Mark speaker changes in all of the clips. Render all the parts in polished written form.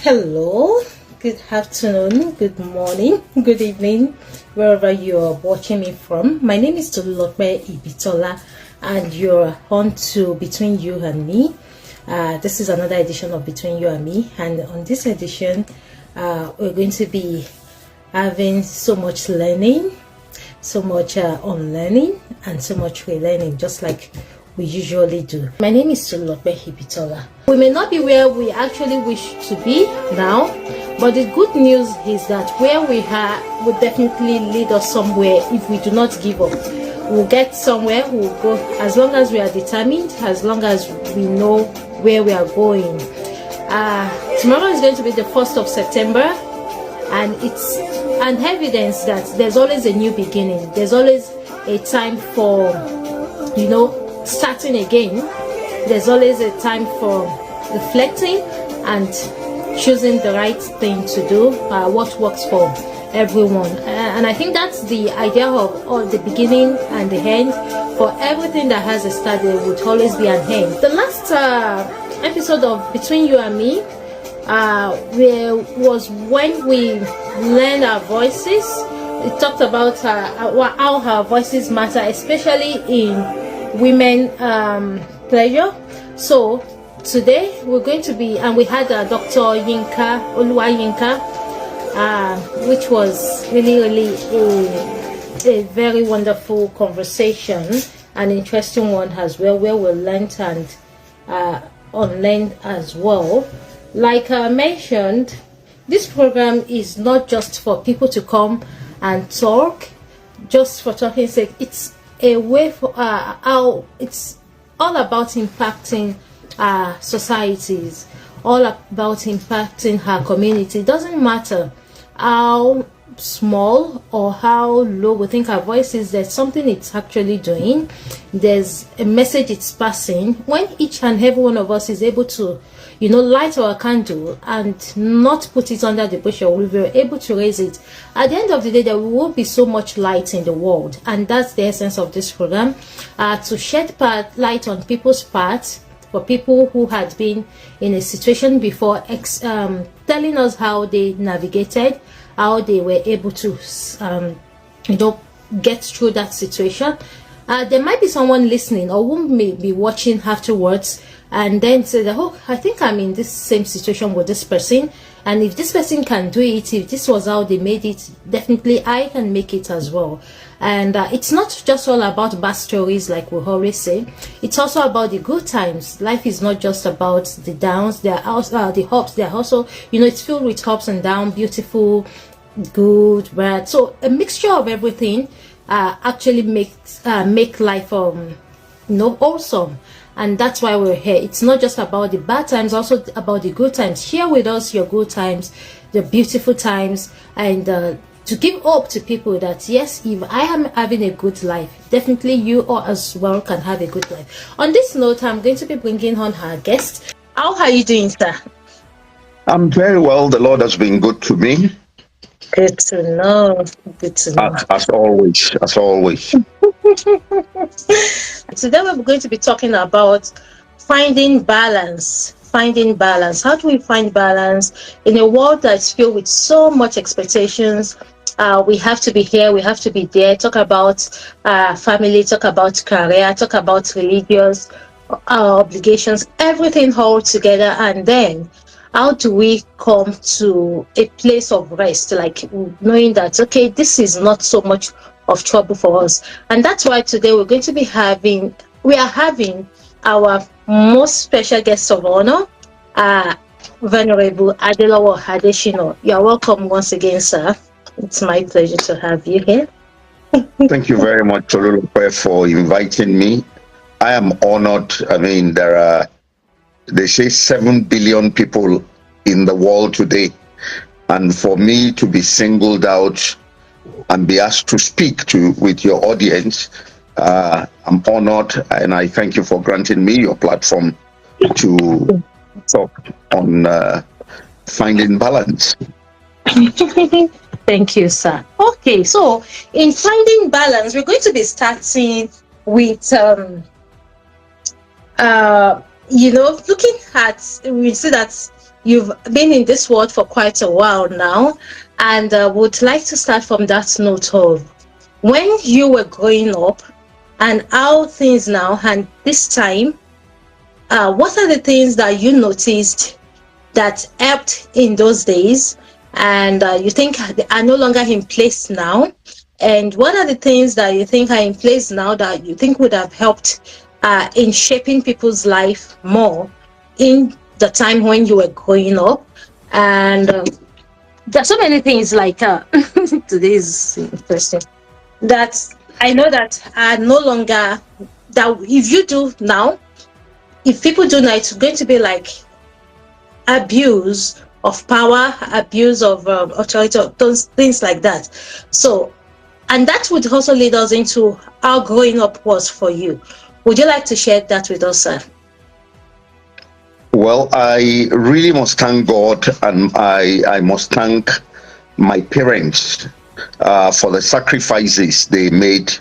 Speaker 1: Hello, good afternoon, good morning, good evening, wherever you're watching me from. My name is Adelowo Adesina, and you're on to Between You and Me. This is another edition of Between You and Me, and on this edition, we're going to be having so much learning, so much unlearning, and so much relearning, just like we usually do. My name is Adelowo Adesina. We may not be where we actually wish to be now, but the good news is that where we are will definitely lead us somewhere if we do not give up. We'll get somewhere, we'll go, as long as we are determined, as long as we know where we are going. Tomorrow is going to be the 1st of September, and it's an evidence that there's always a new beginning. There's always a time for, starting again. There's always a time for reflecting and choosing the right thing to do, what works for everyone. And I think that's the idea of all the beginning and the end. For everything that has a start, there would always be an end. The last episode of Between You and Me was when we learned our voices. It talked about how our voices matter, especially in women pleasure. So today we're going to be, and we had Dr. Yinka, which was really a very wonderful conversation, an interesting one as well, where we learned and unlearned as well. Like I mentioned, this program is not just for people to come and talk just for talking's sake. It's a way for how it's all about impacting societies, all about impacting our community. It doesn't matter how small or how low we think our voice is. There's something it's actually doing. There's a message it's passing. When each and every one of us is able to light our candle and not put it under the bushel, we were able to raise it. At the end of the day, there will be so much light in the world, and that's the essence of this program, to shed light on people's paths, for people who had been in a situation before, telling us how they navigated, how they were able to get through that situation. There might be someone listening or who may be watching afterwards and then say that, oh, I think I'm in this same situation with this person, and if this person can do it, if this was how they made it, definitely I can make it as well. And it's not just all about bad stories like we always say. It's also about the good times. Life is not just about the downs. There are also the ups. There are also, it's filled with ups and downs, beautiful, good, bad. So a mixture of everything actually make life awesome. And that's why we're here. It's not just about the bad times, also about the good times. Share with us your good times, the beautiful times, and to give hope to people that, yes, if I am having a good life, definitely you all as well can have a good life. On this note, I'm going to be bringing on our guest. How are you doing, sir?
Speaker 2: I'm very well. The Lord has been good to me.
Speaker 1: Good to know. Good to know.
Speaker 2: As always.
Speaker 1: Today we're going to be talking about finding balance. How do we find balance in a world that's filled with so much expectations? We have to be here, we have to be there. Talk about family, talk about career, talk about religious obligations, everything all together. And then how do we come to a place of rest, like knowing that, okay, this is not so much of trouble for us? And that's why today we are having our most special guest of honor, Venerable Adelowo Adesina. You are welcome once again, sir. It's my pleasure to have you here.
Speaker 2: Thank you very much, Adelowo, for inviting me. I am honored. I mean, they say 7 billion people in the world today, and for me to be singled out and be asked to speak with your audience, I'm honored, and I thank you for granting me your platform to talk on finding balance.
Speaker 1: Thank you, sir. Okay, so in finding balance, we're going to be starting with looking at, we see that you've been in this world for quite a while now, and would like to start from that note of when you were growing up and how things now and this time. What are the things that you noticed that helped in those days, and you think are no longer in place now? And what are the things that you think are in place now that you think would have helped in shaping people's life more in the time when you were growing up? And there are so many things like today's interesting that I know that are no longer, that if you do now, if people do now, it's going to be like abuse of power, abuse of authority, those things like that. So, and that would also lead us into how growing up was for you. Would you like to share that with us, sir?
Speaker 2: Well, I really must thank God, and I must thank my parents for the sacrifices they made.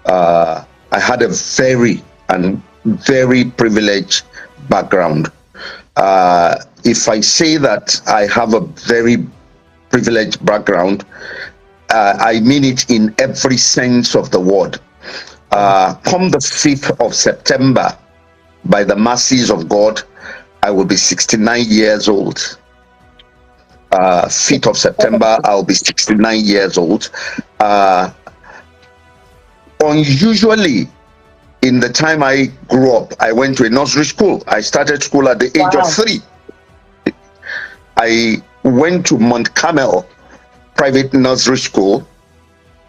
Speaker 2: I had a very privileged background. If I say that I have a very privileged background, I mean it in every sense of the word. Come the 5th of September, by the mercies of God, I will be 69 years old. 5th of September, I'll be 69 years old. Unusually, in the time I grew up, I went to a nursery school. I started school at the age of 3. I went to Mount Carmel Private Nursery School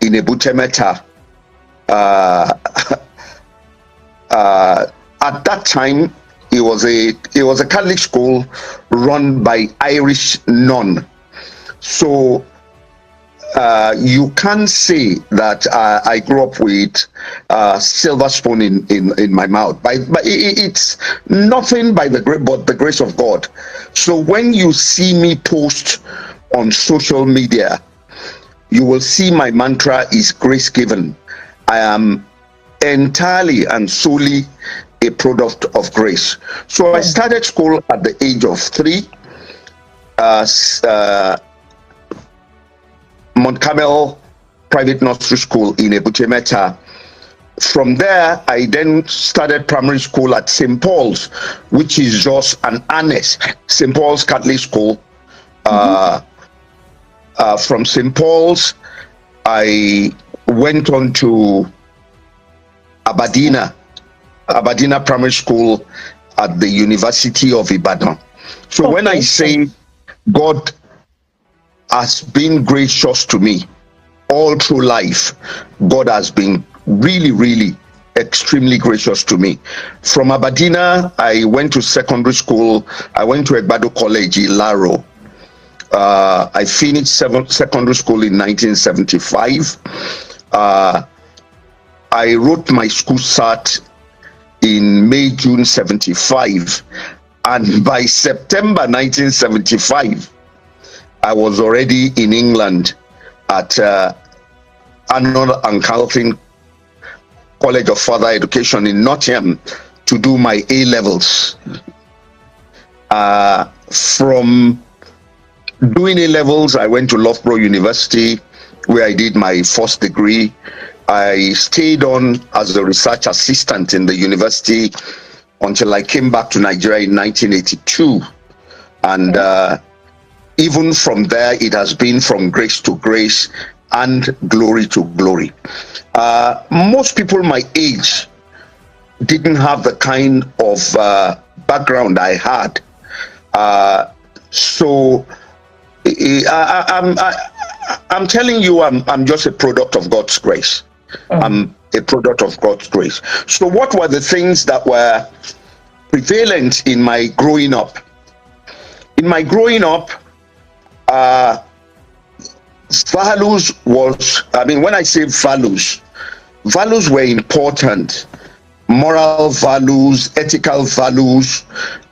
Speaker 2: in Ebutemeta. At that time, it was a Catholic school run by Irish nun. So you can't say that I grew up with silver spoon in my mouth. But it's nothing but the grace of God. So when you see me post on social media, you will see my mantra is grace given. I am entirely and solely a product of grace. So I started school at the age of 3. Mount Carmel Private Nursery School in Ebutemeta. From there, I then started primary school at St. Paul's, which is just an annex, St. Paul's Catholic School. From St. Paul's, I went on to Aberdeen Primary School at the University of Ibadan. So when I say God has been gracious to me all through life, God has been really extremely gracious to me. From Aberdeen, I went to secondary school. I went to Egbado College in Laro. I finished secondary school in 1975. I wrote my school cert in May-June 75, and by September 1975, I was already in England at Arnold and Carlton College of Further Education in Nottingham to do my A-levels. From doing A-levels, I went to Loughborough University, where I did my first degree. I stayed on as a research assistant in the university until I came back to Nigeria in 1982. And even from there, it has been from grace to grace and glory to glory. Most people my age didn't have the kind of background I had. So I'm telling you, I'm just a product of God's grace. I'm a product of God's grace. So what were the things that were prevalent in my growing up? In my growing up, values was, when I say values were important. Moral values, ethical values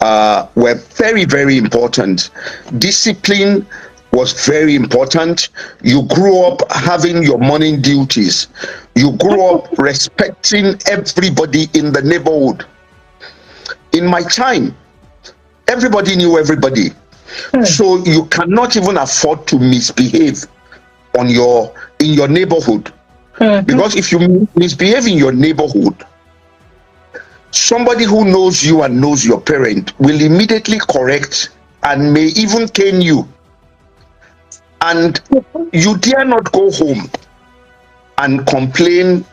Speaker 2: were very important. Discipline was very important. You grew up having your morning duties. You grew up respecting everybody in the neighborhood. In my time, everybody knew everybody. So you cannot even afford to misbehave in your neighborhood. Because if you misbehave in your neighborhood, somebody who knows you and knows your parent will immediately correct and may even cane you. And you dare not go home and complain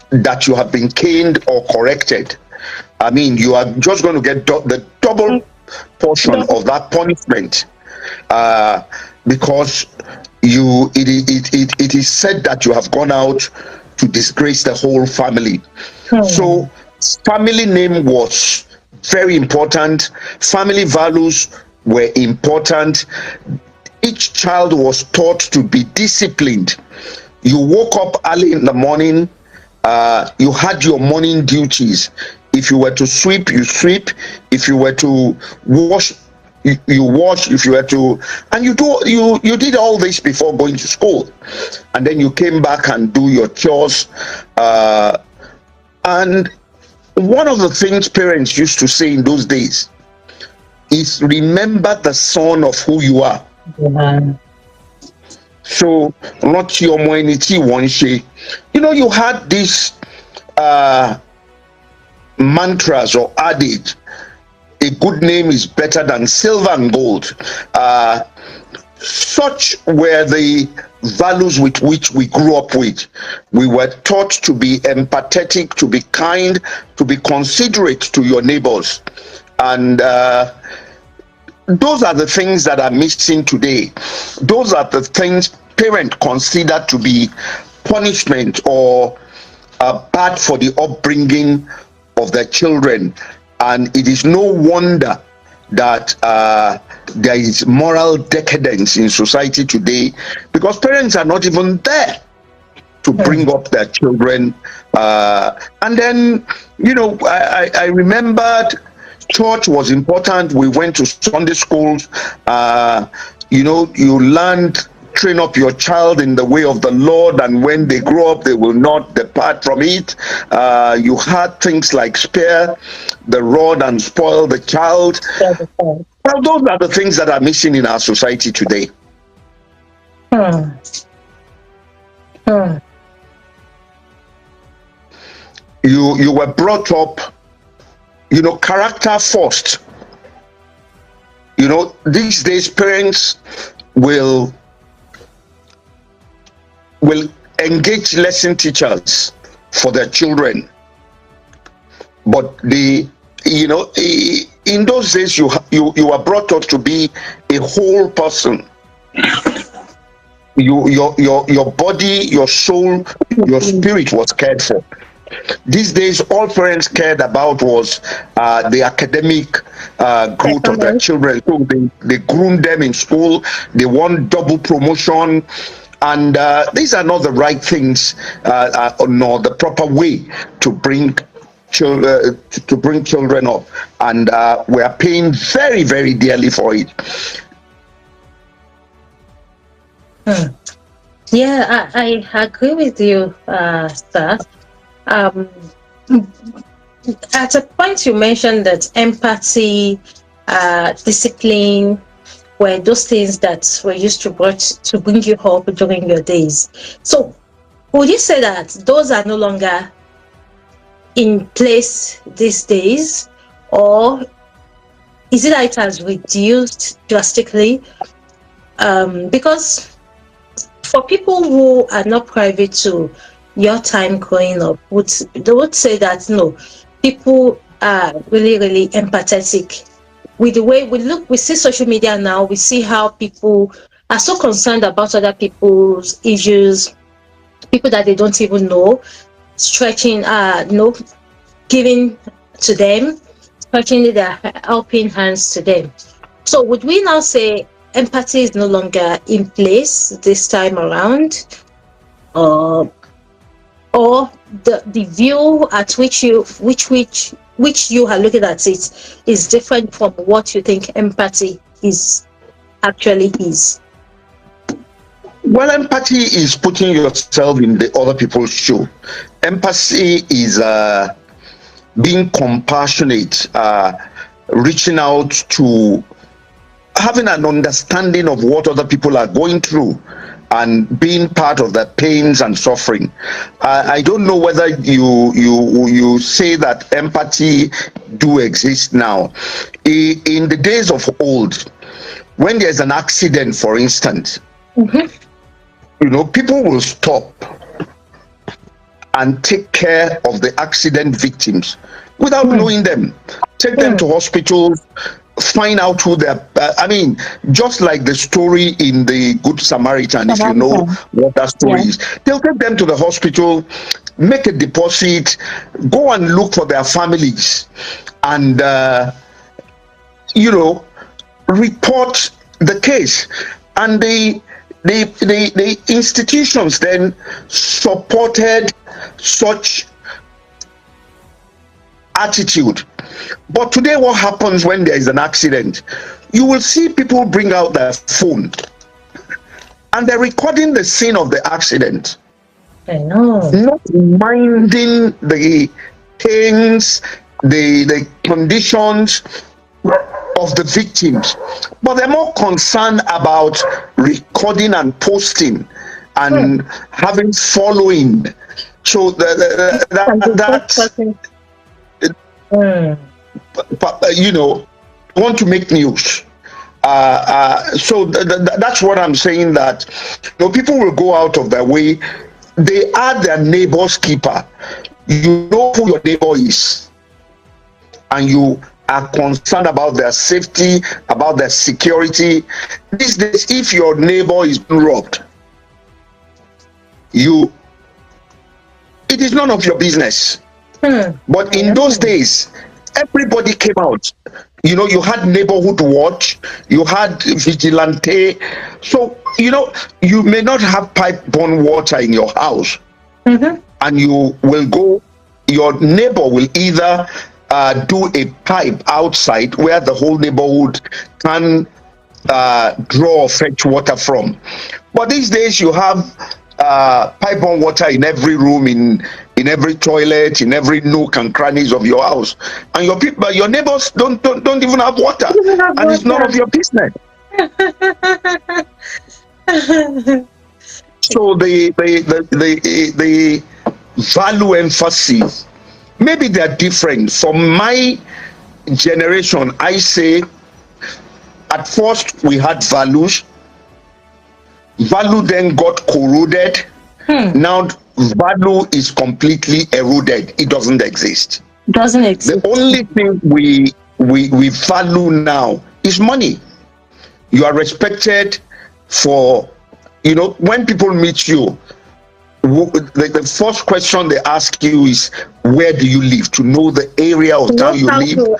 Speaker 2: that you have been caned or corrected. I mean, you are just going to get the double portion of that punishment, because it is said that you have gone out to disgrace the whole family. So family name was very important. Family values were important. Each child was taught to be disciplined. You woke up early in the morning. You had your morning duties. If you were to sweep, you sweep. If you were to wash, you wash. If you were to, and you did all this before going to school, and then you came back and do your chores. And one of the things parents used to say in those days is, remember the son of who you are. So not your money, one shay. You had these mantras or adage: a good name is better than silver and gold. Such were the values with which we grew up with. We were taught to be empathetic, to be kind, to be considerate to your neighbors. And those are the things that are missing today. Those are the things parents consider to be punishment or bad for the upbringing of their children. And it is no wonder that there is moral decadence in society today, because parents are not even there to bring up their children. And then, I remembered church was important. We went to Sunday schools. You learned, train up your child in the way of the Lord, and when they grow up, they will not depart from it. You had things like spare the rod and spoil the child. Well, those are the things that are missing in our society today. You were brought up, character first. These days parents will engage lesson teachers for their children, but in those days you were brought up to be a whole person. Your body, your soul, your spirit was cared for. These days, all parents cared about was the academic growth of their children. So they groomed them in school. They want double promotion. And these are not the right things, nor the proper way to bring children up. And we are paying very, very dearly for it.
Speaker 1: Yeah, I agree with you, sir. At a point you mentioned that empathy, discipline were those things that were used to bring you up during your days. So would you say that those are no longer in place these days, or is it that it has reduced drastically? Because for people who are not privy to your time growing up, they would say that no, people are really, really empathetic with the way we see social media now. We see how people are so concerned about other people's issues, people that they don't even know, stretching, giving to them, stretching their helping hands to them. So would we now say empathy is no longer in place this time around, or the view at which you are looking at it is different from what you think empathy is?
Speaker 2: Well, empathy is putting yourself in the other people's shoe. Empathy is being compassionate, reaching out to having an understanding of what other people are going through and being part of the pains and suffering. I don't know whether you say that empathy do exist now. In the days of old, when there's an accident, for instance, people will stop and take care of the accident victims without knowing them, take them to hospitals, find out who they're just like the story in the Good Samaritan. If you know what that story is, they'll take them to the hospital, make a deposit, go and look for their families, and report the case. And the institutions then supported such attitude. But today, what happens when there is an accident? You will see people bring out their phone and they're recording the scene of the accident.
Speaker 1: I know.
Speaker 2: Not minding the things, the conditions of the victims, but they're more concerned about recording and posting and having following. So want to make news. So that's what I'm saying, that people will go out of their way. They are their neighbor's keeper. You know who your neighbor is, and you are concerned about their safety, about their security. These days, if your neighbor is being robbed, it is none of your business. But in those days, everybody came out. You had neighborhood watch, you had vigilante. So you may not have pipe-borne water in your house, and you will go. Your neighbor will either do a pipe outside where the whole neighborhood can draw or fetch water from. But these days you have pipe-borne water in every room, in every toilet, in every nook and crannies of your house, and your neighbors don't even have water, and it's none of your business. So the value emphasis, maybe they're different. From my generation, I say, at first we had values. Value then got corroded. Now value is completely eroded. It doesn't exist. The only thing we value now is money. You are respected for, when people meet you, the first question they ask you is, where do you live? To know the area of town you live.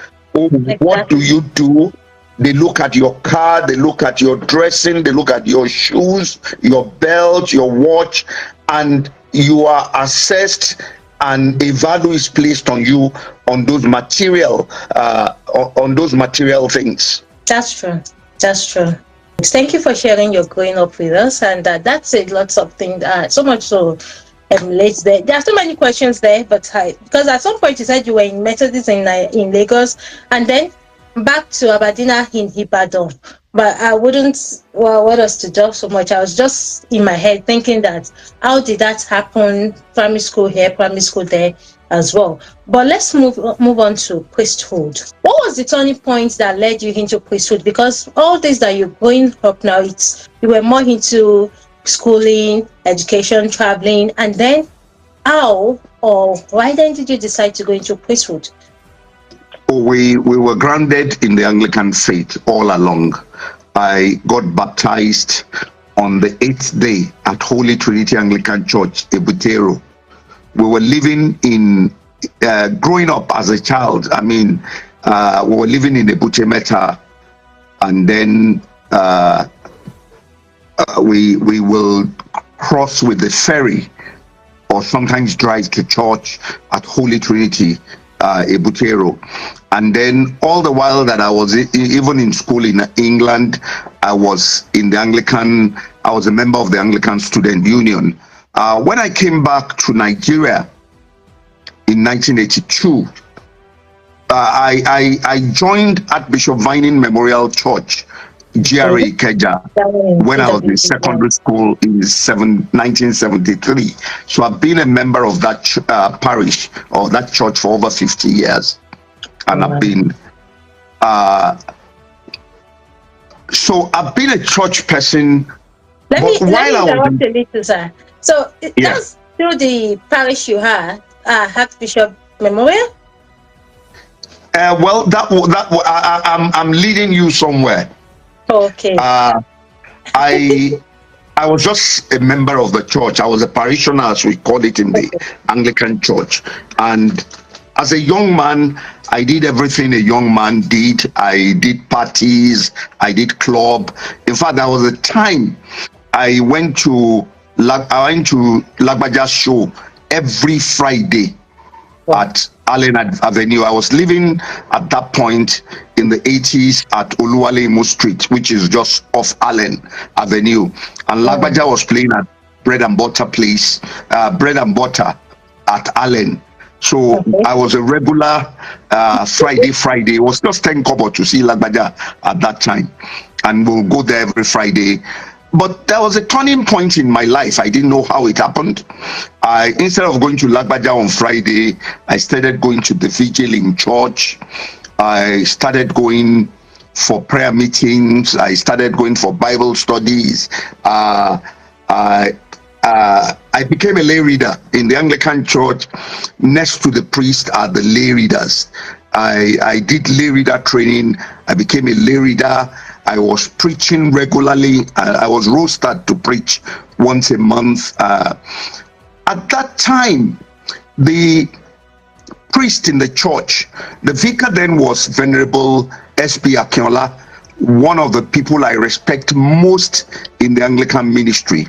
Speaker 2: What do you do? They look at your car, they look at your dressing, they look at your shoes, your belt, your watch, and you are assessed, and a value is placed on you on those material things. That's true.
Speaker 1: Thank you for sharing your growing up with us, and that's a lot of things. So much so emulates there. There are so many questions there, but because at some point you said you were in Methodist in Lagos, and then back to Aberdeen in Ibadan. But I wouldn't want us to talk so much. I was just in my head thinking that, how did that happen? Primary school here, primary school there as well. But let's move on to priesthood. What was the turning point that led you into priesthood? Because all this that you're growing up now, you were more into schooling, education, traveling, and then how or why then did you decide to go into priesthood?
Speaker 2: We were grounded in the Anglican faith all along. I got baptized on the 8th day at Holy Trinity Anglican Church, Ebutero. We were living growing up as a child. We were living in Ebutemeta, and then we will cross with the ferry or sometimes drive to church at Holy Trinity, Ebutero. And then all the while that I was even in school in England, I was in the Anglican, I was a member of the Anglican Student Union. When I came back to Nigeria in 1982, I joined Archbishop Vining Memorial Church GRA Ikeja, when I was in secondary school in 1973. So I've been a member of that parish or that church for over 50 years. And I've been, so I've been a church person.
Speaker 1: Let me interrupt a little, sir. So that's through the parish you had, Archbishop Memorial?
Speaker 2: Well, I'm leading you somewhere.
Speaker 1: Okay.
Speaker 2: I was just a member of the church. I was a parishioner, as we call it in the Anglican church. And as a young man, I did everything a young man did. I did parties, I did club. In fact, there was a time I went to Lagbaja's show every Friday at Allen Avenue. I was living at that point in the 80s at Oluwalemo Street, which is just off Allen Avenue. And Lagbaja was playing at Bread and Butter place, Bread and Butter at Allen. So I was a regular Friday. It was just 10 kobo to see Lagbaja at that time. And we'll go there every Friday. But there was a turning point in my life. I didn't know how it happened. Instead of going to Lagbaja on Friday, I started going to the vigil in church. I started going for prayer meetings. I started going for Bible studies. I became a lay reader in the Anglican church. Next to the priest are the lay readers. I did lay reader training. I became a lay reader. I was preaching regularly. I was rostered to preach once a month. At that time, the priest in the church, the vicar then was Venerable S.P. Akinola, one of the people I respect most in the Anglican ministry.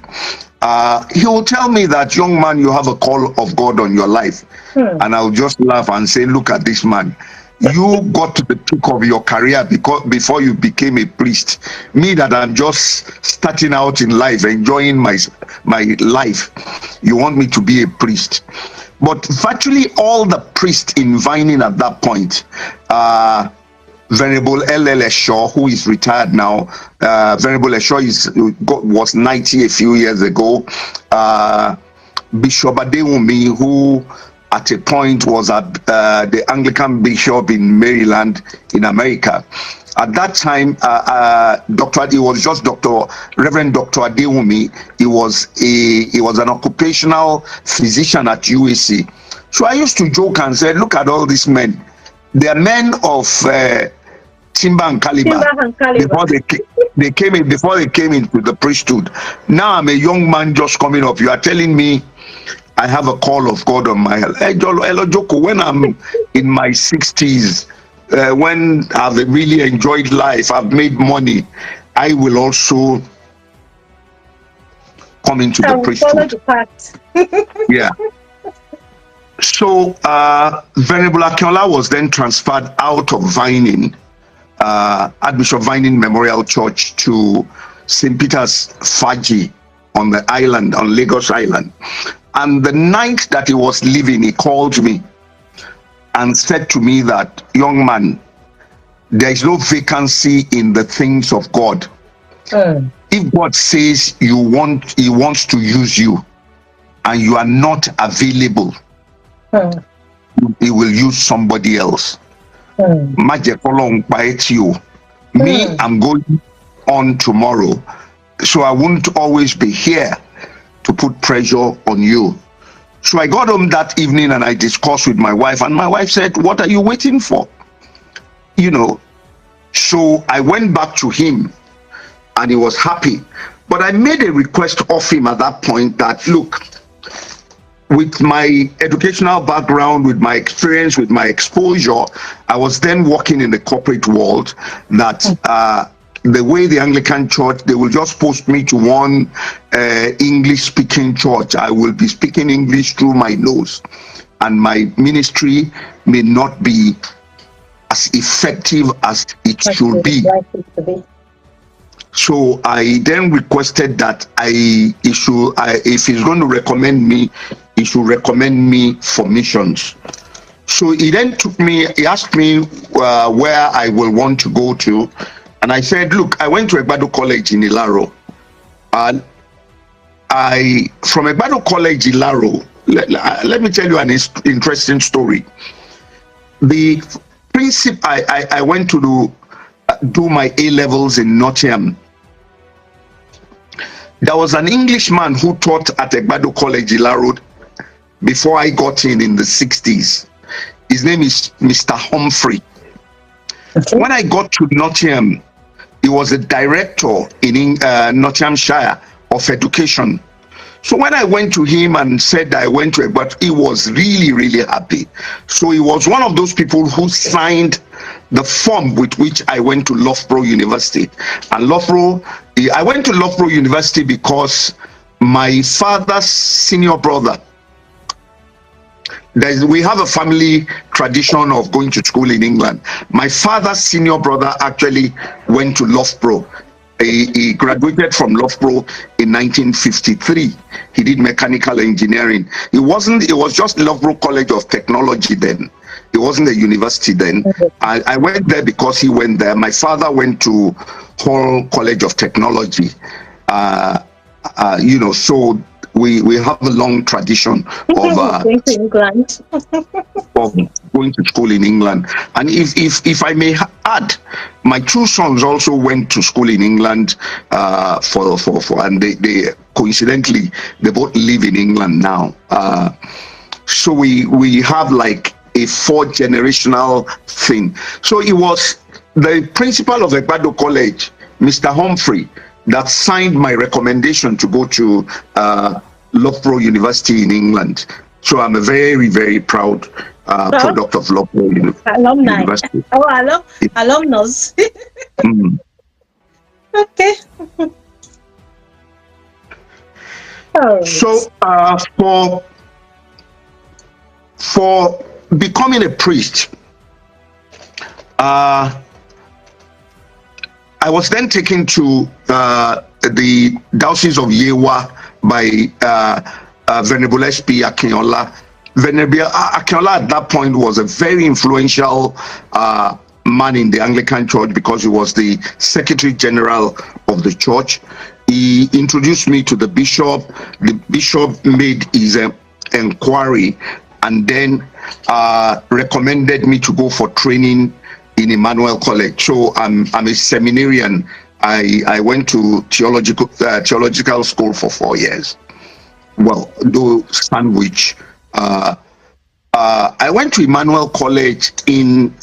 Speaker 2: He will tell me that, young man, you have a call of God on your life. And I'll just laugh and say, look at this man. You got to the peak of your career before you became a priest. Me, that I'm just starting out in life, enjoying my life. You want me to be a priest. But virtually all the priests in Vining at that point, Venerable L.L. Shaw, who is retired now, Venerable Shaw was 90 a few years ago. Bishop Adewumi, who at a point was the Anglican bishop in Maryland in America. At that time, it was just Reverend Dr. Adewumi. He was an occupational physician at UAC. So I used to joke and say, look at all these men. They are men of timber and caliber. Before they came into the priesthood. Now I'm a young man just coming up. You are telling me I have a call of God on my head. When I'm in my 60s, when I've really enjoyed life, I've made money, I will also come into the priesthood. Yeah. So Venerable Akinola was then transferred out of Vining, Archbishop Vining Memorial Church, to St. Peter's Faji on the island, on Lagos Island. And the night that he was leaving, he called me and said to me that, young man, there is no vacancy in the things of God. If God says he wants to use you and you are not available, he will use somebody else. Me, I'm going on tomorrow, so I won't always be here to put pressure on you. So I got home that evening and I discussed with my wife, and my wife said, what are you waiting for? So I went back to him and he was happy. But I made a request of him at that point that, look, with my educational background, with my experience, with my exposure, I was then working in the corporate world, that the way the Anglican church, they will just post me to one English-speaking church. I will be speaking English through my nose, and my ministry may not be as effective as it should be. So I then requested that if he's going to recommend me, he should recommend me for missions. So he then he asked me where I will want to go to. And I said, look, I went to Egbado College in Ilaro. And from Egbado College in Ilaro, let me tell you an interesting story. The principal, I went to do my A-levels in Nottingham. There was an Englishman who taught at Egbado College Ilaro before I got in the 60s. His name is Mr. Humphrey. Okay. When I got to Nottingham, he was a director in Nottinghamshire of education. So when I went to him and said I went to Egbado, he was really, really happy. So he was one of those people who signed the form with which I went to Loughborough University. And I went to Loughborough University because my father's senior brother, we have a family tradition of going to school in England. My father's senior brother actually went to Loughborough. He graduated from Loughborough in 1953. He did mechanical engineering. It was just Loughborough College of Technology then. It wasn't a university then. I went there because he went there. My father went to Hull College of Technology. So we have a long tradition of
Speaker 1: going to England.
Speaker 2: of going to school in England. And if I may add, my two sons also went to school in England and they coincidentally they both live in England now. So we have like a 4-generational thing. So it was the principal of Egbado College, Mr. Humphrey, that signed my recommendation to go to Loughborough University in England. So I'm a very, very proud product of Loughborough University.
Speaker 1: Oh, alumnus. Okay.
Speaker 2: So for becoming a priest, I was then taken to the Diocese of Yewa by Venerable S.P. Akinola. Venerable Akinola at that point was a very influential man in the Anglican Church because he was the Secretary General of the church. He introduced me to the bishop. The bishop made his inquiry and then recommended me to go for training in Emmanuel College. So I'm a seminarian. I went to theological school for 4 years. Well, though sandwich. I went to Emmanuel College in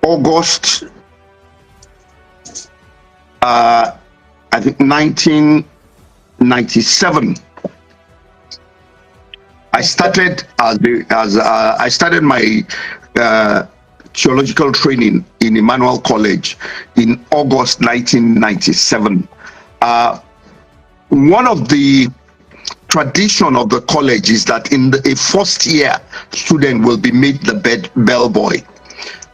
Speaker 2: August, I think 1997. I started I started my theological training in Emmanuel College in August 1997. One of the tradition of the college is that in a first year student will be made the bell boy.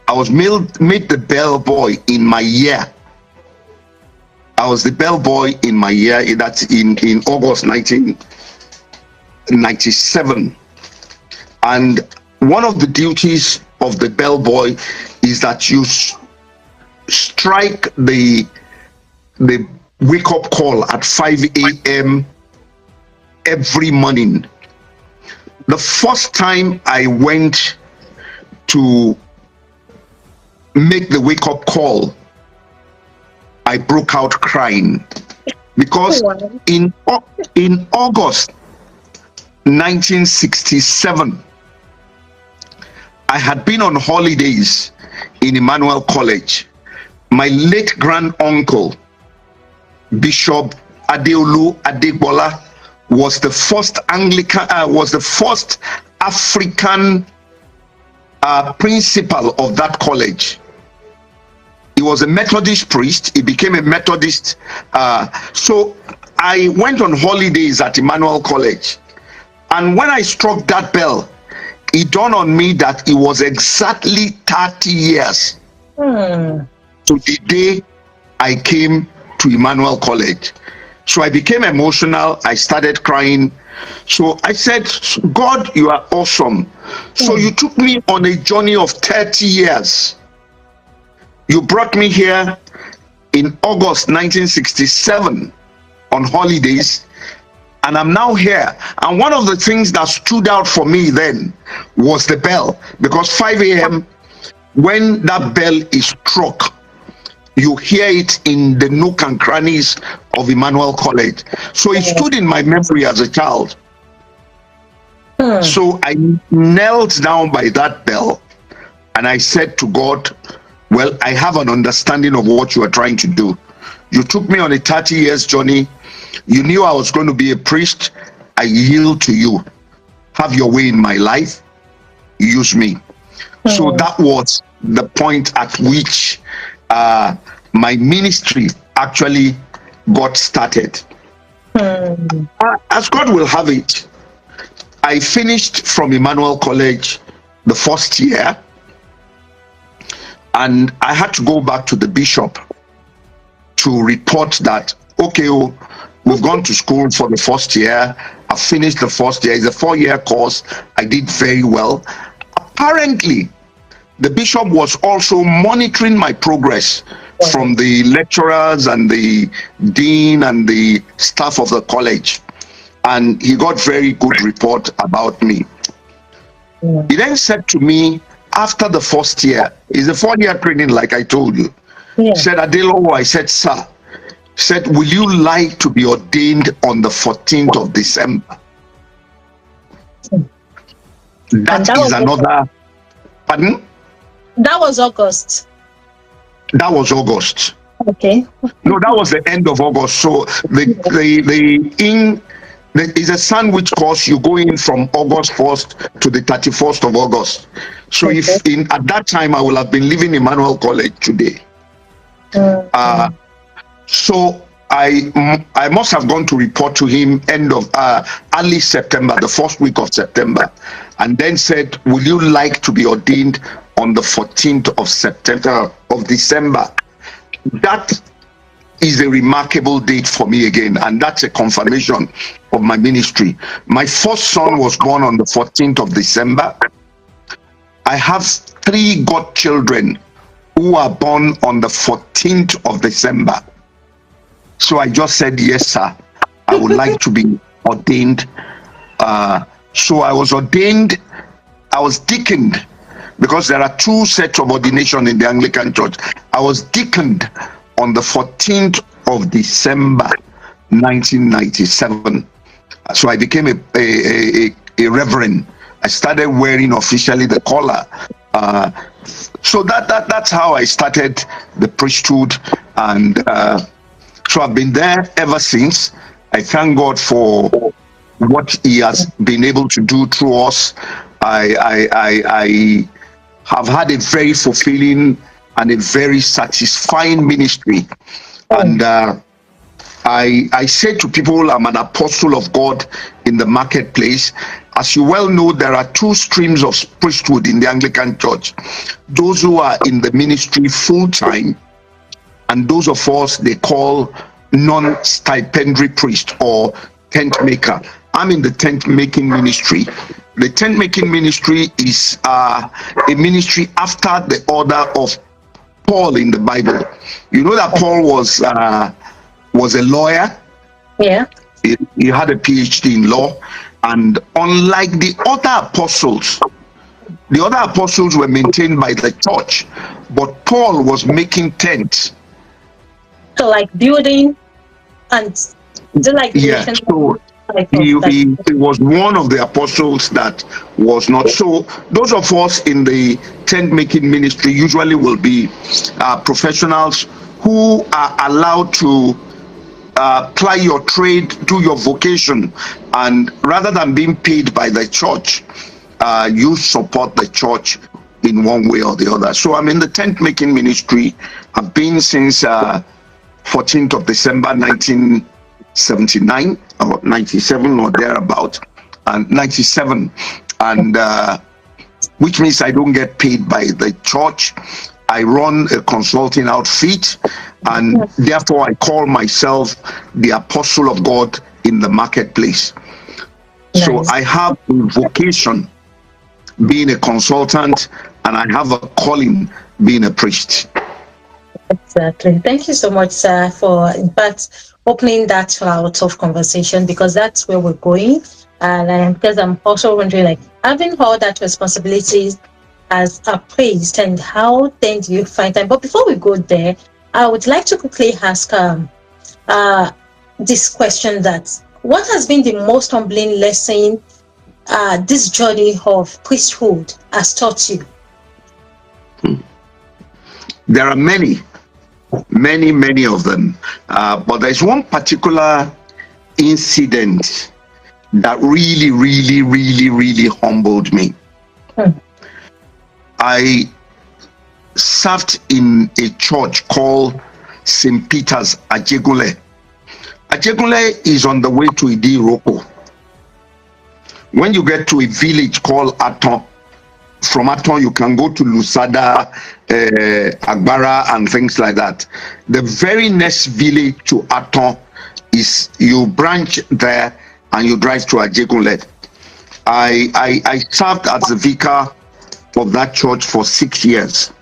Speaker 2: I was made the bell boy in my year. I was the bell boy in my year. That's in August 1997. And one of the duties of the bell boy is that you strike the wake up call at 5 a.m. every morning. The first time I went to make the wake up call, I broke out crying because in August 1967, I had been on holidays in Emmanuel College. My late grand uncle, Bishop Adelowo Adesina, was the first African principal of that college. He was a Methodist priest. He became a Methodist. So I went on holidays at Emmanuel College. And when I struck that bell, it dawned on me that it was exactly 30 years to the day I came to Emmanuel College. So I became emotional. I started crying. So I said, God, you are awesome. So you took me on a journey of 30 years. You brought me here in August 1967 on holidays, and I'm now here. And one of the things that stood out for me then was the bell, because 5 a.m. when that bell is struck, you hear it in the nook and crannies of Emmanuel College. So it stood in my memory as a child. So I knelt down by that bell and I said to God, well, I have an understanding of what you are trying to do. You took me on a 30 years journey. You knew I was going to be a priest. I yield to you. Have your way in my life. Use me. So that was the point at which my ministry actually got started. As God will have it, I finished from Emmanuel College the first year, and I had to go back to the bishop to report that, okay, we've gone to school for the first year. I finished the first year. It's a 4-year course. I did very well. Apparently, the bishop was also monitoring my progress from the lecturers and the dean and the staff of the college. And he got very good report about me. He then said to me, after the first year, it's a 4-year training, like I told you. He said, Adelowo, I said, sir, said, will you like to be ordained on the 14th of December? That is another, pardon?
Speaker 1: That was August.
Speaker 2: That was August.
Speaker 1: Okay.
Speaker 2: No, that was the end of August. So it's a sandwich course. You go in from August 1st to the 31st of August. So if at that time I will have been living in Emmanuel College today. So I must have gone to report to him end of early September, the first week of September, and then said, will you like to be ordained on the 14th of September of December? That is a remarkable date for me again, and that's a confirmation of my ministry. My first son was born on the 14th of December. I have 3 godchildren who are born on the 14th of December. So I just said, yes, sir, I would like to be ordained. So I was ordained, I was deaconed, because there are 2 sets of ordination in the Anglican Church. I was deaconed on the 14th of December 1997. So I became a reverend. I started wearing officially the collar. So that's how I started the priesthood, and so I've been there ever since. I thank God for what He has been able to do through us. I have had a very fulfilling and a very satisfying ministry, and I say to people, I'm an apostle of God in the marketplace. As you well know, there are 2 streams of priesthood in the Anglican Church: those who are in the ministry full-time, and those of us they call non-stipendary priest or tent maker. I'm in the tent making ministry. The tent making ministry is a ministry after the order of Paul in the Bible. You know that Paul was a lawyer.
Speaker 1: Yeah.
Speaker 2: He had a PhD in law, and unlike the other apostles were maintained by the church, but Paul was making tents.
Speaker 1: So like building and like
Speaker 2: so he was one of the apostles that was not. So those of us in the tent making ministry usually will be professionals who are allowed to ply your trade, do your vocation, and rather than being paid by the church, you support the church in one way or the other. So I'm in the tent making ministry. I've been since 14th of December 1979 or 97 or thereabout, and 97, and which means I don't get paid by the church. I run a consulting outfit, and therefore I call myself the apostle of God in the marketplace. Nice. So I have a vocation being a consultant, and I have a calling being a priest.
Speaker 1: Exactly. Thank you so much, sir, for in fact opening that to our tough conversation, because that's where we're going. And because I'm also wondering, like, having all that responsibilities as a priest, and how then do you find time? But before we go there, I would like to quickly ask this question: that what has been the most humbling lesson this journey of priesthood has taught you?
Speaker 2: There are many of them, but there's one particular incident that really humbled me. I served in a church called St. Peter's, Ajegunle. Ajegunle is on the way to Idiroko. When you get to a village called Aton, from Aton you can go to Lusada, Agbara, and things like that. The very next village to Aton is, you branch there and you drive to Ajegunle. I served as the vicar of that church for 6 years.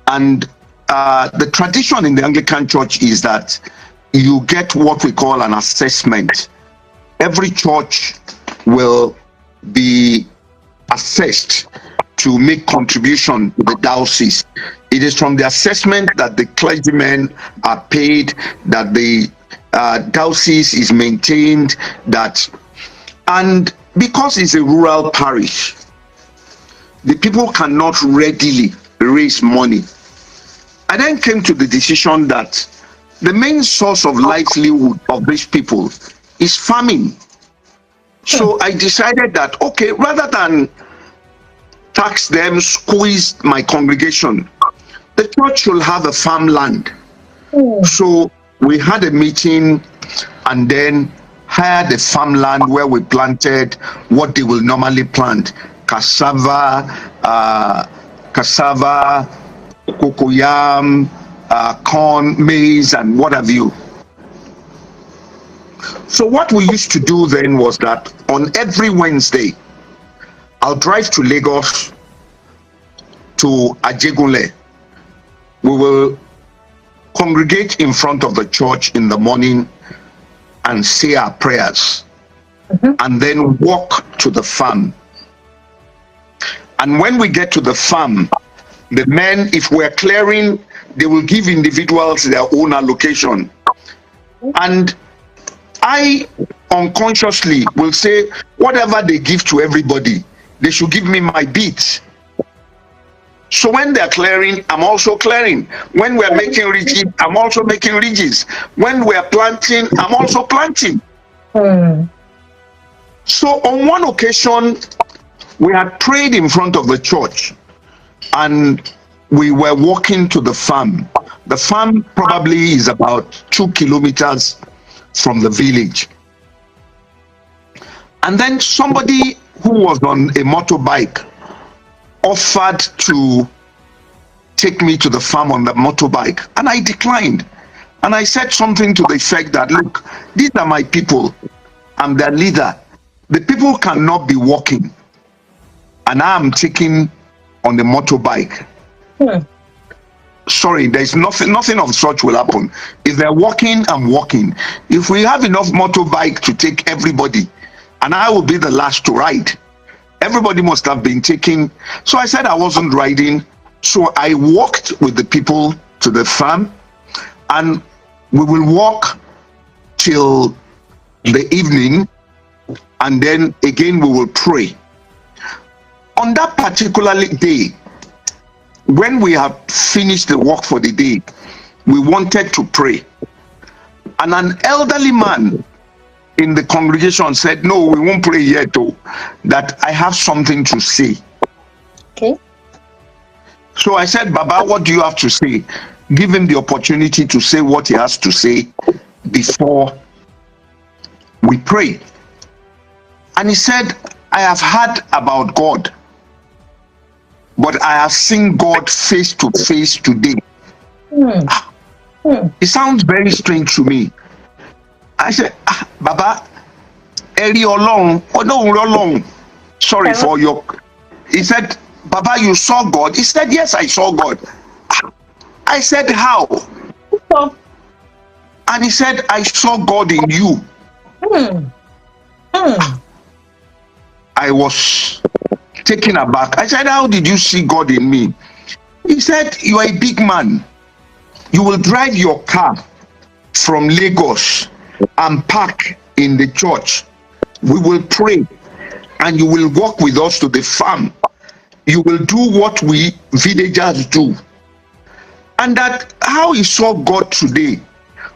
Speaker 2: And the tradition in the Anglican Church is that you get what we call an assessment. Every church will be assessed to make contribution to the diocese. It is from the assessment that the clergymen are paid, that the diocese is maintained, and because it's a rural parish, the people cannot readily raise money. I then came to the decision that the main source of livelihood of these people is farming. So I decided that, okay, rather than tax them, squeeze my congregation, the church should have a farmland. So we had a meeting and then hired a farmland where we planted what they will normally plant: cassava, cocoyam, corn, maize, and what have you. So what we used to do then was that on every Wednesday, I'll drive to Lagos, to Ajegunle. We will congregate in front of the church in the morning and say our prayers, and then walk to the farm. And when we get to the farm, the men, if we're clearing, they will give individuals their own allocation. And I unconsciously will say, whatever they give to everybody, they should give me my bit. So when they're clearing, I'm also clearing. When we're making ridges, I'm also making ridges. When we're planting, I'm also planting. So on one occasion, we had prayed in front of the church and we were walking to the farm. The farm probably is about 2 kilometers from the village. And then somebody who was on a motorbike offered to take me to the farm on the motorbike, and I declined. And I said something to the effect that, look, these are my people, I'm their leader. The people cannot be walking, and I am taking on the motorbike. Sorry, there's nothing of such will happen. If they're walking, I'm walking. If we have enough motorbike to take everybody, and I will be the last to ride, everybody must have been taking. So I said I wasn't riding. So I walked with the people to the farm, and we will walk till the evening, and then again we will pray. On that particular day, when we have finished the work for the day, we wanted to pray. And an elderly man in the congregation said, no, we won't pray yet, though, that I have something to say.
Speaker 1: Okay.
Speaker 2: So I said, Baba, what do you have to say? Give him the opportunity to say what he has to say before we pray. And he said, I have heard about God, but I have seen God face to face today. It sounds very strange to me. I said, Baba, Eri Olong, Olong. Sorry for your. He said, Baba, you saw God? He said, yes, I saw God. I said, how?
Speaker 1: Oh.
Speaker 2: And he said, I saw God in you. I was taken aback. I said, how did you see God in me? He said, you are a big man. You will drive your car from Lagos and park in the church. We will pray and you will walk with us to the farm. You will do what we villagers do. And that how he saw God today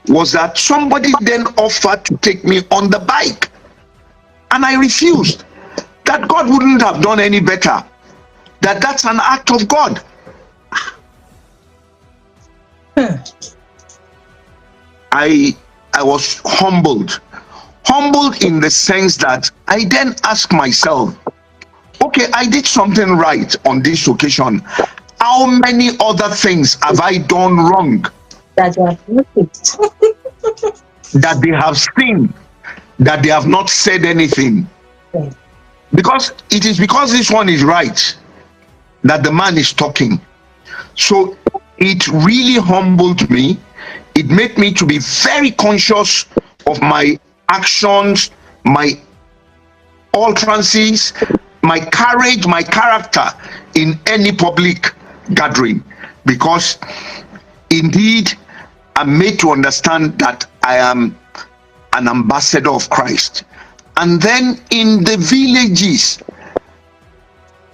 Speaker 2: was that somebody then offered to take me on the bike. And I refused. That God wouldn't have done any better. That's an act of God. I was humbled in the sense that I then asked myself, okay, I did something right on this occasion. How many other things have I done wrong
Speaker 1: That they have noticed.
Speaker 2: that they have seen, that they have not said anything?
Speaker 1: Okay.
Speaker 2: Because it is because this one is right that the man is talking. So it really humbled me. It made me to be very conscious of my actions, my utterances, my courage, my character in any public gathering, because indeed I'm made to understand that I am an ambassador of Christ. And then in the villages,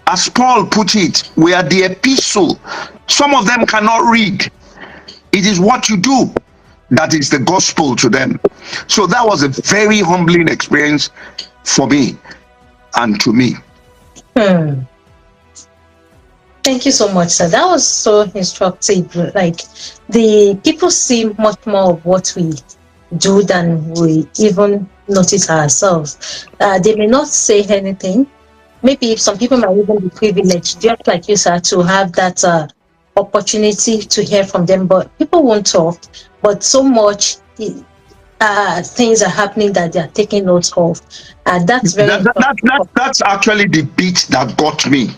Speaker 2: as Paul put it, we are the epistle. Some of them cannot read. It is what you do that is the gospel to them. So that was a very humbling experience for me and to me.
Speaker 1: Thank you so much, sir. That was so instructive. Like, the people see much more of what we do than we even notice ourselves. They may not say anything. Maybe some people might even be privileged, just like you, sir, to have that opportunity to hear from them, but people won't talk. But so much things are happening that they are taking notes of. That's very
Speaker 2: that's actually the bit that got me.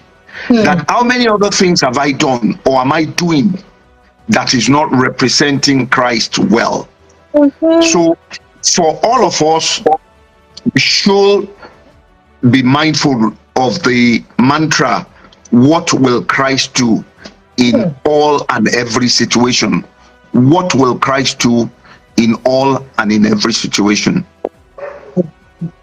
Speaker 2: That how many other things have I done or am I doing that is not representing Christ well? So for all of us, we should be mindful of the mantra, what will Christ do in all and every situation? What will Christ do in all and in every situation?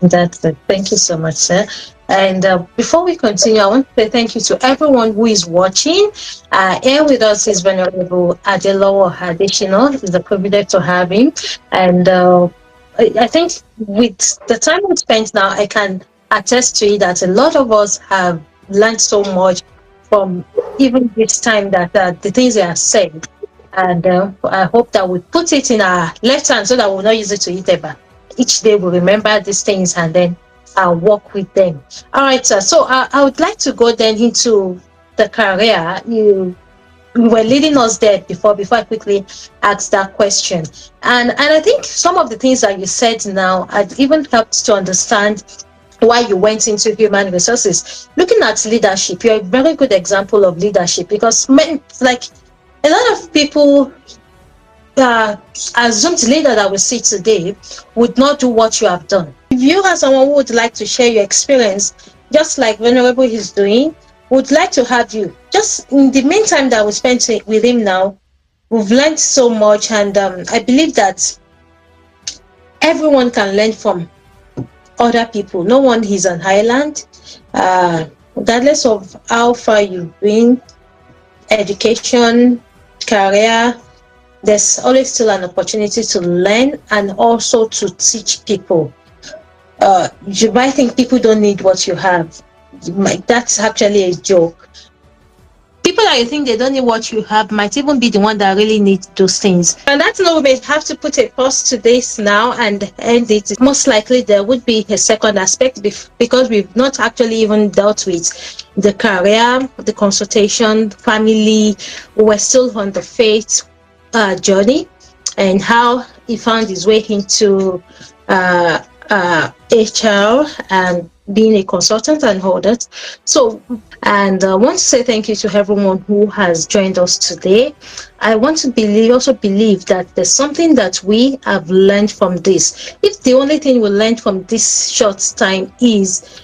Speaker 1: That's it. Thank you so much, sir. And before we continue, I want to say thank you to everyone who is watching. Here with us is Venerable Adelowo Adesina. It's a privilege to have him. And I think with the time we spent now, I can attest to it that a lot of us have learned so much from even this time, that the things they are saying. And I hope that we put it in our left hand so that we'll not use it to eat ever. Each day we'll remember these things and then I'll work with them. All right, sir. So I would like to go then into the career. You were leading us there before I quickly ask that question. And I think some of the things that you said now had even helped to understand why you went into human resources. Looking at leadership, you're a very good example of leadership, because like a lot of people assumed leader that we see today would not do what you have done. If you are someone who would like to share your experience, just like Venerable is doing, would like to have you. Just in the meantime that we spent with him now, we've learned so much, and I believe that everyone can learn from other people. No one is an island, regardless of how far you've been, education, career, there's always still an opportunity to learn and also to teach people. You might think people don't need what you have. That's actually a joke. People that you think they don't need what you have might even be the one that really need those things. And that's no, we may have to put a pause to this now and end it. Most likely there would be a second aspect, because we've not actually even dealt with the career, the consultation, family. We're still on the faith journey, and how he found his way into HR, and being a consultant and all that. So, and I want to say thank you to everyone who has joined us today. I want to also believe that there's something that we have learned from this. If the only thing we learned from this short time is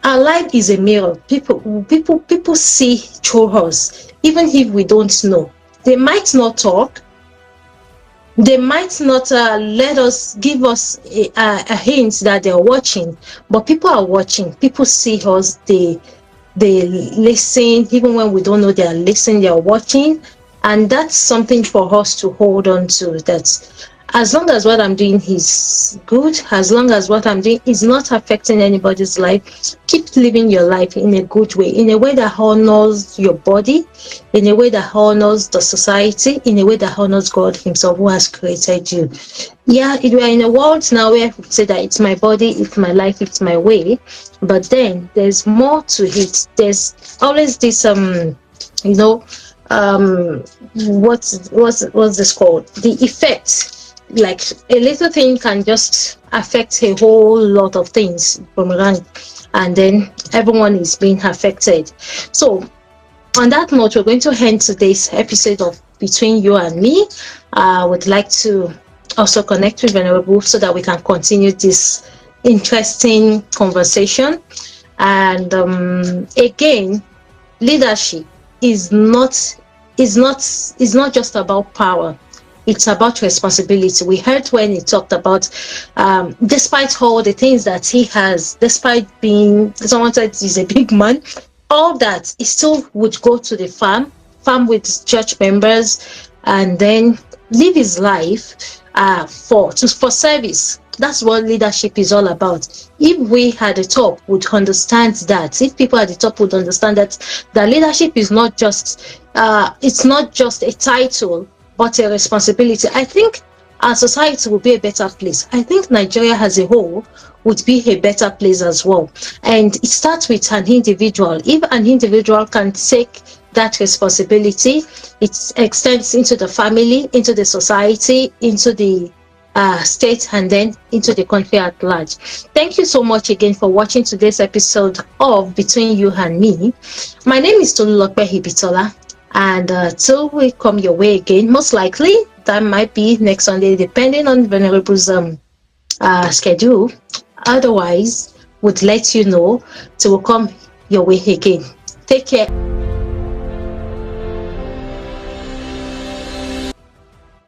Speaker 1: our life is a mirror. People see through us, even if we don't know. They might not talk. They might not give us a hint that they're watching, but people are watching. People see us. They listen, even when we don't know they are listening. They are watching, and that's something for us to hold on to. That as long as what I'm doing is good, as long as what I'm doing is not affecting anybody's life, keep living your life in a good way, in a way that honors your body, in a way that honors the society, in a way that honors God himself who has created you. Yeah, we are in a world now where we say that it's my body, it's my life, it's my way, but then there's more to it. There's always this what's this called? The effect. Like a little thing can just affect a whole lot of things from around, and then everyone is being affected. So on that note, we're going to end today's episode of Between You and Me. I would like to also connect with Venerable so that we can continue this interesting conversation. And again, leadership is not just about power. It's about responsibility. We heard when he talked about, despite all the things that he has, despite being, someone said he's a big man, all that, he still would go to the farm with church members, and then live his life for service. That's what leadership is all about. If we at the top would understand that, if people at the top would understand that leadership is not just it's not just a title, but a responsibility, I think our society will be a better place. I think Nigeria as a whole would be a better place as well. And it starts with an individual. If an individual can take that responsibility, it extends into the family, into the society, into the state, and then into the country at large. Thank you so much again for watching today's episode of Between You and Me. My name is Tolulope Hibitola. And till we come your way again, most likely that might be next Sunday, depending on Venerable's schedule. Otherwise, would let you know till we come your way again. Take care.